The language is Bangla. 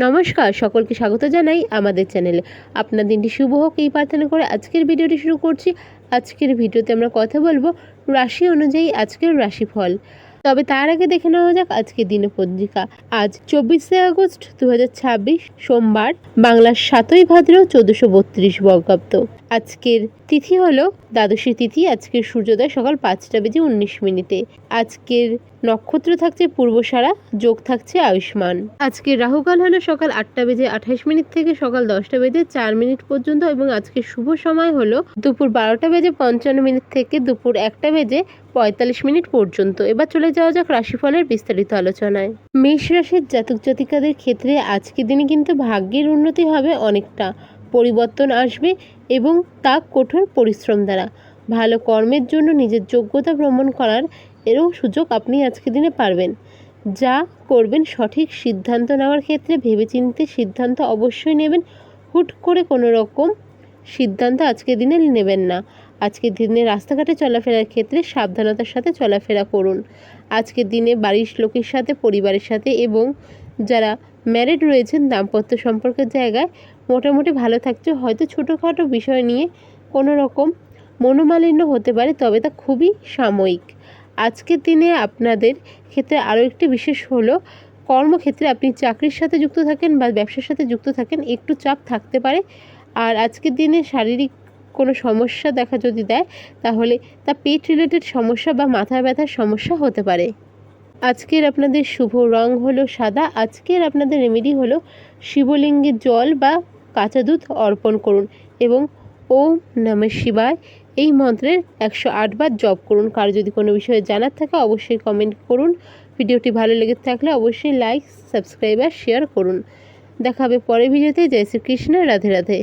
নমস্কার, সকলকে স্বাগত জানাই আমাদের চ্যানেলে। আপনার দিনটি শুভ হোক এই প্রার্থনা করে আজকের ভিডিওটি শুরু করছি। আজকের ভিডিওতে আমরা কথা বলবো রাশি অনুযায়ী আজকের রাশিফল। তবে তার আগে দেখে নেওয়া যাক আজকের দিনপঞ্জিকা। আজ 24শে আগস্ট 2026 সোমবার, বাংলার 7ই ভাদ্র 1432 বঙ্গাব্দ। আজকের তিথি হলো দ্বাদশী তিথি। আজকের সূর্যোদয় সকাল 5টা বেজে 19 মিনিটে। আজকের নক্ষত্র থাকছে পূর্বসারা, যোগ থাকছে আয়ুষ্মান। আজকের রাহুকাল হলো সকাল 8টা বেজে 28 মিনিট থেকে সকাল 10টা বেজে 4 মিনিট পর্যন্ত, এবং আজকের শুভ সময় হলো দুপুর 12টা বেজে 55 মিনিট থেকে দুপুর 1টা বেজে 45 মিনিট পর্যন্ত। এবার চলে যাওয়া যাক রাশিফলের বিস্তারিত আলোচনায়। মেষ রাশির জাতক জাতিকাদের ক্ষেত্রে আজকের দিনে কিন্তু ভাগ্যের উন্নতি হবে, অনেকটা পরিবর্তন আসবে এবং তা কঠোর পরিশ্রম দ্বারা। ভালো কর্মের জন্য নিজের যোগ্যতা প্রমাণ করার এরও সুযোগ আপনি আজকের দিনে পারবেন। যা করবেন সঠিক সিদ্ধান্ত নেওয়ার ক্ষেত্রে ভেবেচিন্তে সিদ্ধান্ত অবশ্যই নেবেন। হুট করে কোনো রকম সিদ্ধান্ত আজকের দিনে নেবেন না। আজকের দিনে রাস্তাঘাটে চলাফেরার ক্ষেত্রে সাবধানতার সাথে চলাফেরা করুন। আজকের দিনে বাড়ির লোকের সাথে, পরিবারের সাথে এবং যারা ম্যারিড রয়েছেন দাম্পত্য সম্পর্কের জায়গায় মোটামুটি ভালো থাকছে। হয়তো ছোটোখাটো বিষয় নিয়ে কোনো রকম মনোমালিন্য হতে পারে, তবে তা খুবই সাময়িক। আজকের দিনে আপনাদের ক্ষেত্রে আরও একটি বিশেষ হলো, কর্মক্ষেত্রে আপনি চাকরির সাথে যুক্ত থাকেন বা ব্যবসার সাথে যুক্ত থাকেন, একটু চাপ থাকতে পারে। আর আজকের দিনে শারীরিক কোনো সমস্যা দেখা যদি দেয়, তাহলে তা পেট রিলেটেড সমস্যা বা মাথা ব্যথার সমস্যা হতে পারে। আজকের আপনাদের শুভ রং হলো সাদা। আজকের আপনাদের রেমেডি হলো শিবলিঙ্গে জল বা কাঁচা দুধ অর্পণ করুন এবং ওম নমঃ শিবায় এই মন্ত্রের 108 বার জপ করুন। কারো যদি কোনো বিষয়ে জানার থাকে অবশ্যই কমেন্ট করুন। ভিডিওটি ভালো লেগে থাকলে অবশ্যই লাইক, সাবস্ক্রাইব আর শেয়ার করুন। দেখা হবে পরের ভিডিওতে। জয় শ্রীকৃষ্ণ, রাধে রাধে।